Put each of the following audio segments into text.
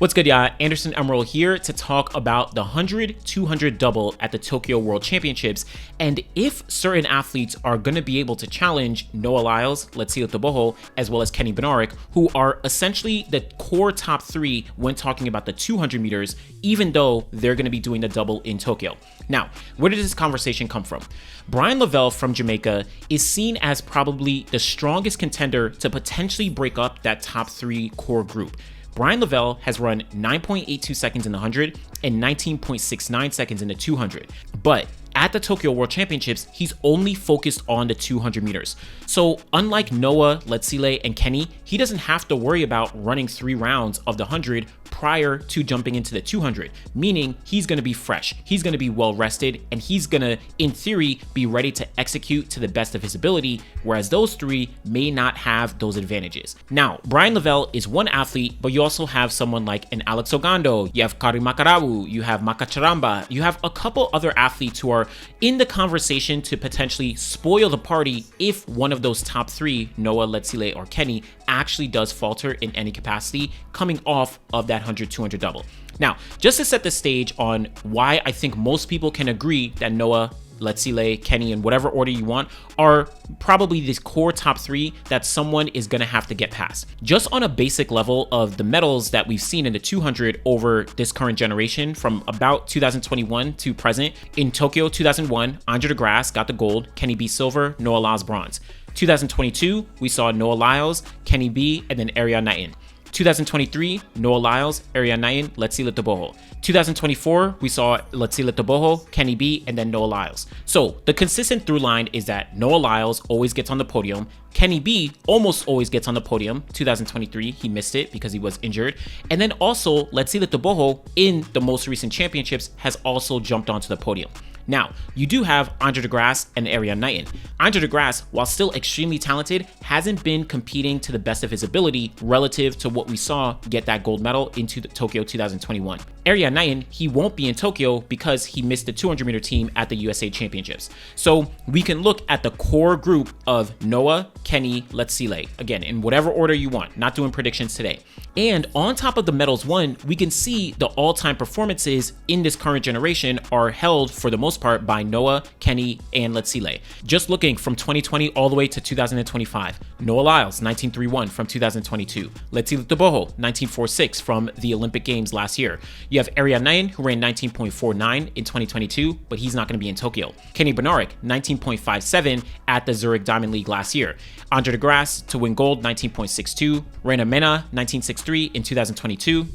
What's good, y'all? Anderson Emerald here to talk about the 100-200 double at the Tokyo World Championships and if certain athletes are going to be able to challenge Noah Lyles, Letsile Tebogo, as well as Kenny Bednarek, who are essentially the core top three when talking about the 200 meters, even though they're going to be doing the double in Tokyo. Now, where did this conversation come from? Bryan Levell from Jamaica is seen as probably the strongest contender to potentially break up that top three core group. Bryan Levell has run 9.82 seconds in the 100 and 19.69 seconds in the 200. But at the Tokyo World Championships, he's only focused on the 200 meters. So unlike Noah, Letsile, and Kenny, he doesn't have to worry about running 3 rounds of the 100 prior to jumping into the 200, meaning he's going to be fresh, he's going to be well rested, and he's going to, in theory, be ready to execute to the best of his ability, whereas those three may not have those advantages. Now, Bryan Levell is one athlete, but you also have someone like an Alex Ogando, you have Kari Makarawu, you have Makacharamba, you have a couple other athletes who are in the conversation to potentially spoil the party if one of those top three, Noah, Letsile, or Kenny, actually does falter in any capacity coming off of that 100-200 double. Now, just to set the stage on why I think most people can agree that Noah, Letsile, Kenny, in whatever order you want, are probably these core top three that someone is going to have to get past. Just on a basic level of the medals that we've seen in the 200 over this current generation from about 2021 to present, in Tokyo 2001, Andre DeGrasse got the gold, Kenny B silver, Noah Lyles bronze. 2022, we saw Noah Lyles, Kenny B, and then Ariane Knighton. 2023, Noah Lyles, Ariane Knighton, Letsile Tebogo. 2024, we saw Letsile Tebogo, Kenny B, and then Noah Lyles. So the consistent through line is that Noah Lyles always gets on the podium. Kenny B almost always gets on the podium. 2023, he missed it because he was injured. And then also Letsile Tebogo in the most recent championships has also jumped onto the podium. Now, you do have Andre DeGrasse and Ariane Knighton. Andre DeGrasse, while still extremely talented, hasn't been competing to the best of his ability relative to what we saw get that gold medal into the Tokyo 2021. Ariane Knighton, he won't be in Tokyo because he missed the 200 meter team at the USA Championships. So we can look at the core group of Noah, Kenny, Letsile, again, in whatever order you want, not doing predictions today. And on top of the medals won, we can see the all-time performances in this current generation are held for the most part by Noah, Kenny, and Letsile. Just looking from 2020 all the way to 2025, Noah Lyles, 19.31 from 2022. Letsile Tebogo, 19.46 from the Olympic Games last year. You have Ariane Knighton, who ran 19.49 in 2022, but he's not going to be in Tokyo. Kenny Bednarek, 19.57 at the Zurich Diamond League last year. Andre DeGrasse to win gold, 19.62. Reina Mena, 19.63 in 2022,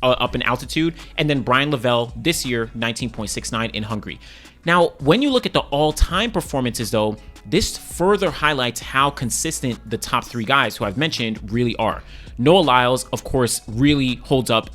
up in altitude. And then Bryan Levell this year, 19.69 in Hungary. Now, when you look at the all-time performances, though, this further highlights how consistent the top three guys who I've mentioned really are. Noah Lyles, of course, really holds up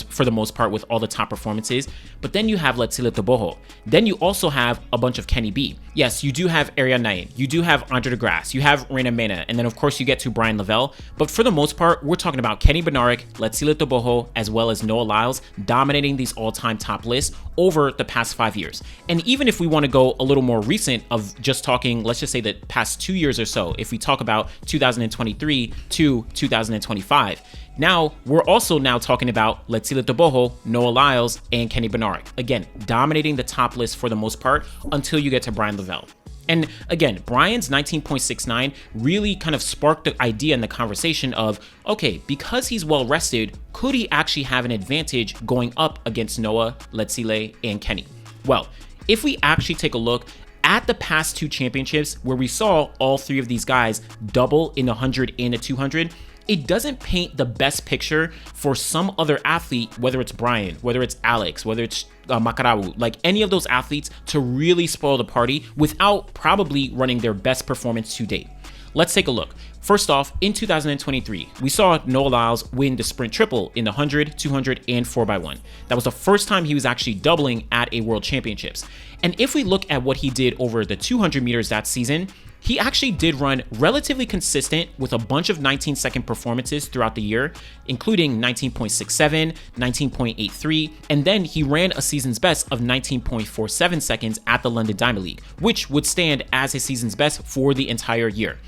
for the most part with all the top performances, but then you have Letsile Tebogo. Then you also have a bunch of Kenny B. Yes, you do have Ariane Knighton, you do have Andre DeGrasse, you have Reina Mena, and then of course you get to Bryan Levell, but for the most part, we're talking about Kenny Bednarek, Letsile Tebogo, as well as Noah Lyles dominating these all-time top lists over the past 5 years. And even if we want to go a little more recent of just talking, let's just say the past 2 years or so, if we talk about 2023 to 2025, now we're also now talking about Letsile Tebogo, Noah Lyles, and Kenny Bednarek. Again, dominating the top list for the most part until you get to Bryan Levell. And again, Bryan's 19.69 really kind of sparked the idea in the conversation of, okay, because he's well rested, could he actually have an advantage going up against Noah, Letsile, and Kenny? Well, if we actually take a look at the past 2 championships where we saw all 3 of these guys double in the 100 and the 200, it doesn't paint the best picture for some other athlete, whether it's Bryan, whether it's Alex, whether it's Makarawu, like any of those athletes, to really spoil the party without probably running their best performance to date. Let's take a look. First off, in 2023, we saw Noah Lyles win the sprint triple in the 100, 200, and 4x1. That was the first time he was actually doubling at a World Championships. And if we look at what he did over the 200 meters that season, he actually did run relatively consistent with a bunch of 19-second performances throughout the year, including 19.67, 19.83, and then he ran a season's best of 19.47 seconds at the London Diamond League, which would stand as his season's best for the entire year.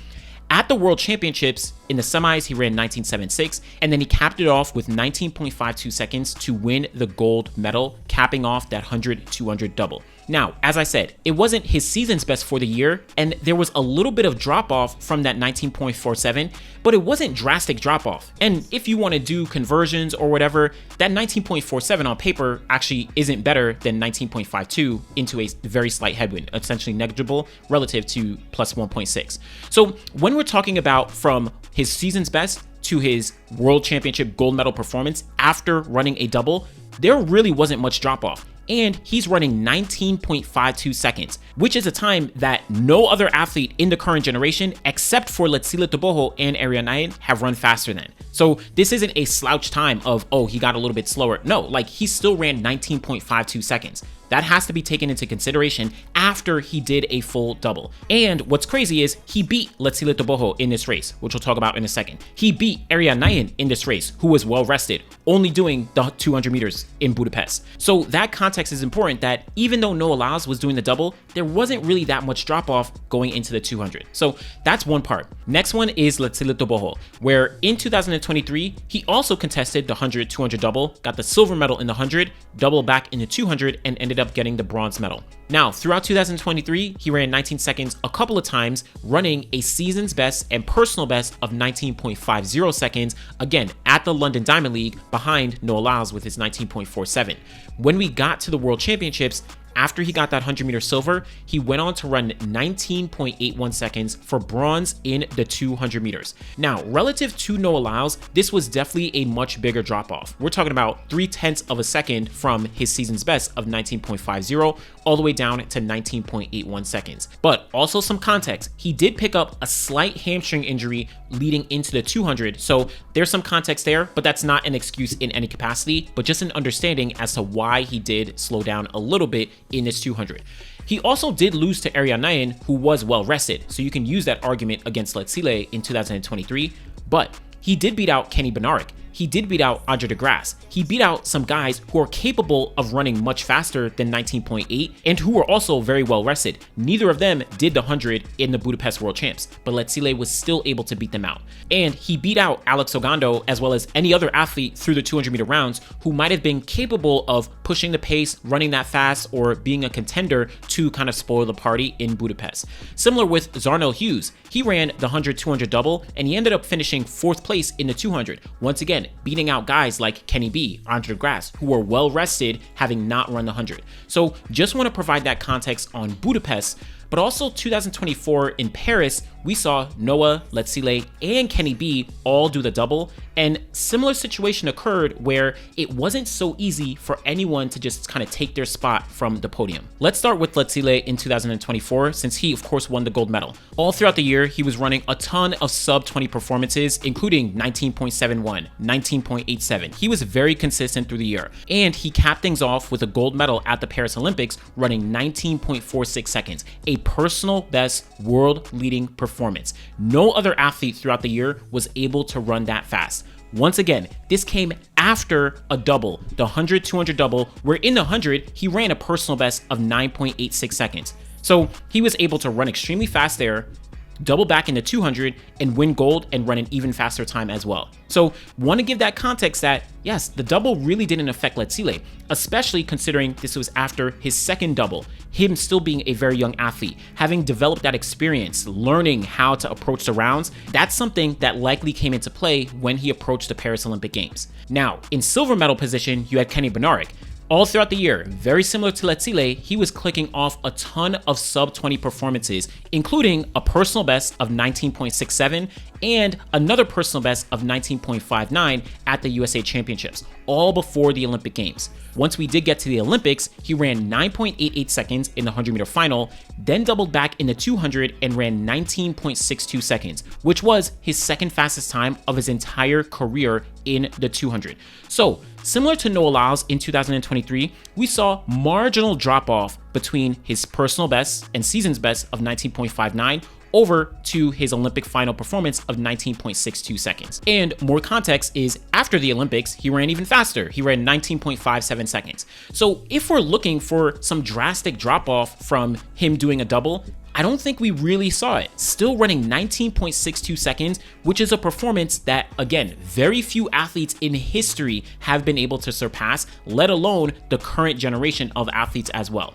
At the World Championships, in the semis, he ran 19.76, and then he capped it off with 19.52 seconds to win the gold medal, capping off that 100-200 double. Now, as I said, it wasn't his season's best for the year, and there was a little bit of drop off from that 19.47, but it wasn't drastic drop off. And if you want to do conversions or whatever, that 19.47 on paper actually isn't better than 19.52 into a very slight headwind, essentially negligible relative to plus 1.6. So when we're talking about from his season's best to his World Championship gold medal performance after running a double, there really wasn't much drop off. And he's running 19.52 seconds, which is a time that no other athlete in the current generation, except for Letsile Tebogo and Arianayan, have run faster than. So this isn't a slouch time of, oh, he got a little bit slower. No, like he still ran 19.52 seconds. That has to be taken into consideration after he did a full double. And what's crazy is he beat Letsile Tebogo in this race, which we'll talk about in a second. He beat Arianayan in this race, who was well rested, only doing the 200 meters in Budapest. So that context is important, that even though Noah Lyles was doing the double, there wasn't really that much drop off going into the 200. So that's one part. Next one is Letsile Tebogo, where in 2023, he also contested the 100-200 double, got the silver medal in the 100, doubled back in the 200, and ended up getting the bronze medal. Now, throughout 2023, he ran 19 seconds a couple of times, running a season's best and personal best of 19.50 seconds, again, at the London Diamond League, behind Noah Lyles with his 19.47. When we got to the World Championships, after he got that 100-meter silver, he went on to run 19.81 seconds for bronze in the 200 meters. Now, relative to Noah Lyles, this was definitely a much bigger drop-off. We're talking about 0.3 of a second from his season's best of 19.50 all the way down to 19.81 seconds. But also some context, he did pick up a slight hamstring injury leading into the 200, so there's some context there, but that's not an excuse in any capacity, but just an understanding as to why he did slow down a little bit in this 200. He also did lose to Arianayan, who was well rested, so you can use that argument against Letsile in 2023, but he did beat out Kenny Bednarek. He did beat out Andre de Grasse. He beat out some guys who are capable of running much faster than 19.8 and who were also very well rested. Neither of them did the 100 in the Budapest World Champs, but Letsile was still able to beat them out. And he beat out Alex Ogando as well as any other athlete through the 200-meter rounds who might have been capable of pushing the pace, running that fast, or being a contender to kind of spoil the party in Budapest. Similar with Zharnel Hughes. He ran the 100-200 double and he ended up finishing 4th place in the 200. Once again, beating out guys like Kenny B, Andre de Grasse, who were well rested, having not run the 100. So just want to provide that context on Budapest, but also 2024 in Paris, we saw Noah, Letsile, and Kenny B all do the double, and similar situation occurred where it wasn't so easy for anyone to just kind of take their spot from the podium. Let's start with Letsile in 2024, since he, of course, won the gold medal. All throughout the year, he was running a ton of sub-20 performances, including 19.71, 19.87. He was very consistent through the year, and he capped things off with a gold medal at the Paris Olympics, running 19.46 seconds, a personal best world-leading performance. No other athlete throughout the year was able to run that fast. Once again, this came after a double, the 100-200 double, where in the 100, he ran a personal best of 9.86 seconds. So he was able to run extremely fast there, double back in the 200, and win gold and run an even faster time as well. So want to give that context that, yes, the double really didn't affect Letsile, especially considering this was after his second double, him still being a very young athlete, having developed that experience, learning how to approach the rounds. That's something that likely came into play when he approached the Paris Olympic Games. Now, in silver medal position, you had Kenny Bednarek. All throughout the year, very similar to Letsile, he was clicking off a ton of sub-20 performances, including a personal best of 19.67 and another personal best of 19.59 at the USA Championships, all before the Olympic Games. Once we did get to the Olympics, he ran 9.88 seconds in the 100-meter final, then doubled back in the 200 and ran 19.62 seconds, which was his second fastest time of his entire career in the 200. So, similar to Noah Lyles in 2023, we saw marginal drop-off between his personal best and season's best of 19.59 over to his Olympic final performance of 19.62 seconds. And more context is after the Olympics, he ran even faster. He ran 19.57 seconds. So if we're looking for some drastic drop off from him doing a double, I don't think we really saw it. Still running 19.62 seconds, which is a performance that, again, very few athletes in history have been able to surpass, let alone the current generation of athletes as well.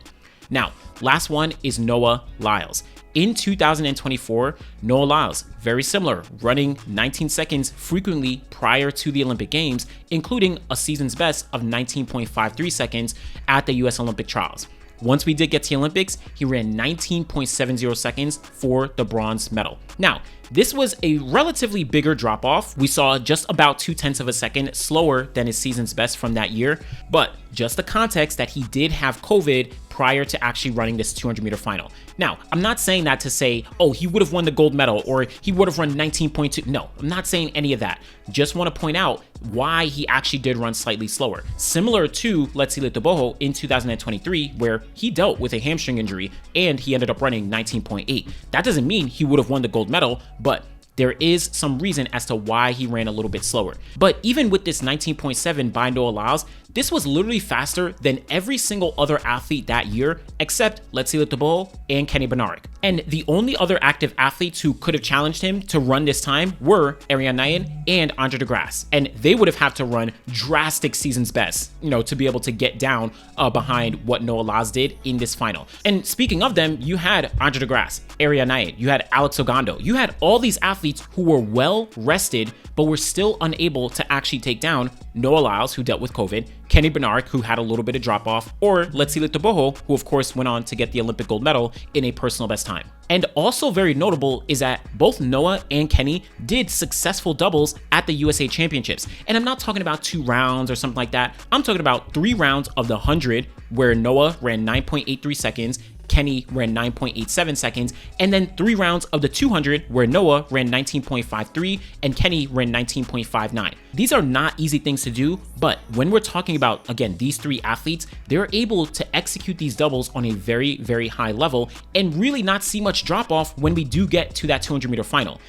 Now, last one is Noah Lyles. In 2024, Noah Lyles, very similar, running 19 seconds frequently prior to the Olympic Games, including a season's best of 19.53 seconds at the US Olympic trials. Once we did get to the Olympics, he ran 19.70 seconds for the bronze medal. Now, this was a relatively bigger drop off. We saw just about 0.2 of a second slower than his season's best from that year, but just the context that he did have COVID prior to actually running this 200-meter final. Now, I'm not saying that to say, oh, he would have won the gold medal or he would have run 19.2. No, I'm not saying any of that. Just want to point out why he actually did run slightly slower. Similar to Letsile Tebogo in 2023, where he dealt with a hamstring injury and he ended up running 19.8. That doesn't mean he would have won the gold medal, but there is some reason as to why he ran a little bit slower. But even with this 19.7 by Noah Lyles, this was literally faster than every single other athlete that year, except Letsile Tebogo and Kenny Bednarek. And the only other active athletes who could have challenged him to run this time were Ariane Nayen and Andre de Grasse. And they would have had to run drastic season's best, to be able to get down behind what Noah Lyles did in this final. And speaking of them, you had Andre de Grasse, Ariane Nayen, you had Alex Ogando, you had all these athletes who were well rested, but were still unable to actually take down Noah Lyles, who dealt with COVID, Kenny Bednarek, who had a little bit of drop off, or Letsile Tebogo, who of course went on to get the Olympic gold medal in a personal best time. And also very notable is that both Noah and Kenny did successful doubles at the USA Championships. And I'm not talking about 2 rounds or something like that. I'm talking about 3 rounds of the 100, where Noah ran 9.83 seconds, Kenny ran 9.87 seconds, and then 3 rounds of the 200 where Noah ran 19.53 and Kenny ran 19.59. These are not easy things to do, but when we're talking about, again, these 3 athletes, they're able to execute these doubles on a very, very high level and really not see much drop off when we do get to that 200-meter final.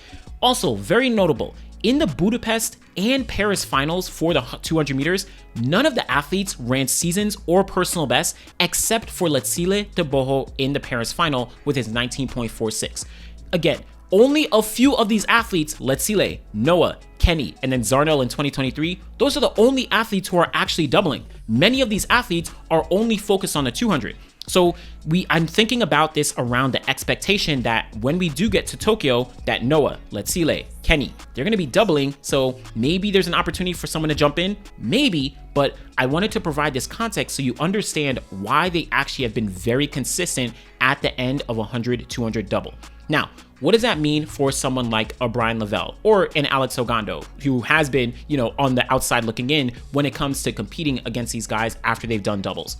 Also, very notable, in the Budapest and Paris finals for the 200 meters, none of the athletes ran seasons or personal bests except for Letsile Tebogo in the Paris final with his 19.46. Again, only a few of these athletes, Letsile, Noah, Kenny, and then Zharnel in 2023, those are the only athletes who are actually doubling. Many of these athletes are only focused on the 200. So I'm thinking about this around the expectation that when we do get to Tokyo, that Noah, Letsile, Kenny, they're going to be doubling. So maybe there's an opportunity for someone to jump in, maybe, but I wanted to provide this context so you understand why they actually have been very consistent at the end of a 100-200 double. Now, what does that mean for someone like a Bryan Levell or an Alex Ogando, who has been, on the outside looking in when it comes to competing against these guys after they've done doubles?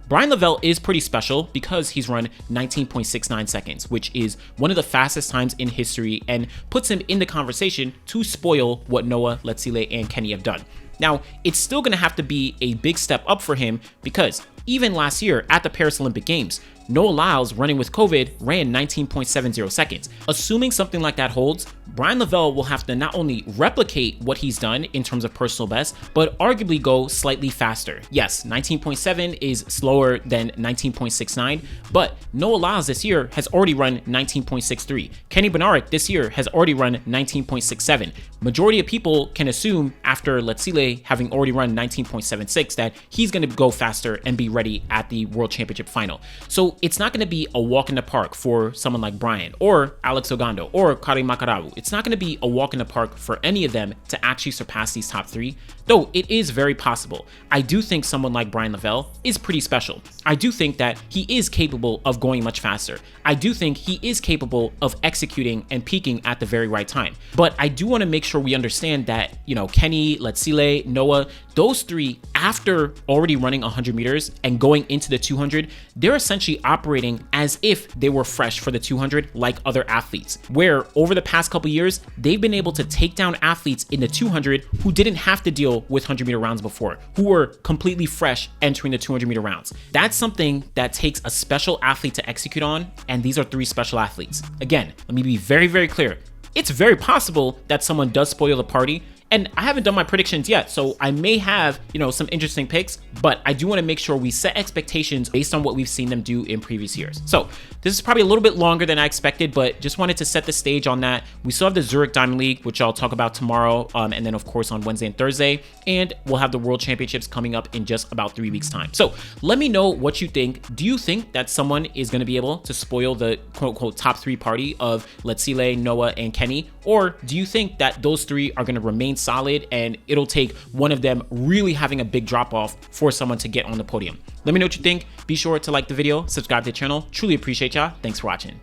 Bryan Levell is pretty special because he's run 19.69 seconds, which is one of the fastest times in history and puts him in the conversation to spoil what Noah, Letsile, and Kenny have done. Now, it's still going to have to be a big step up for him because even last year at the Paris Olympic Games, Noah Lyles, running with COVID, ran 19.70 seconds. Assuming something like that holds, Bryan Levell will have to not only replicate what he's done in terms of personal best, but arguably go slightly faster. Yes, 19.7 is slower than 19.69, but Noah Lyles this year has already run 19.63. Kenny Bednarek this year has already run 19.67. Majority of people can assume after Letsile having already run 19.76 that he's going to go faster and be ready at the World Championship final. So it's not going to be a walk in the park for someone like Bryan or Alex Ogando or Karim Makarabu. It's not going to be a walk in the park for any of them to actually surpass these top 3, though it is very possible. I do think someone like Bryan Levell is pretty special. I do think that he is capable of going much faster. I do think he is capable of executing and peaking at the very right time. But I do want to make sure we understand that, Kenny, Letsile, Noah, those 3, after already running 100 meters and going into the 200, they're essentially operating as if they were fresh for the 200 like other athletes, where over the past couple years, they've been able to take down athletes in the 200 who didn't have to deal with 100-meter rounds before, who were completely fresh entering the 200-meter rounds. That's something that takes a special athlete to execute on, and these are 3 special athletes. Again, let me be very, very clear. It's very possible that someone does spoil the party, And I haven't done my predictions yet, so I may have, some interesting picks, but I do want to make sure we set expectations based on what we've seen them do in previous years. So this is probably a little bit longer than I expected, but just wanted to set the stage on that. We still have the Zurich Diamond League, which I'll talk about tomorrow, and then of course on Wednesday and Thursday, and we'll have the World Championships coming up in just about 3 weeks time. So let me know what you think. Do you think that someone is going to be able to spoil the quote-unquote top 3 party of Letsile, Noah, and Kenny? Or do you think that those 3 are going to remain solid and it'll take one of them really having a big drop off for someone to get on the podium? Let me know what you think. Be sure to like the video, subscribe to the channel. Truly appreciate y'all. Thanks for watching.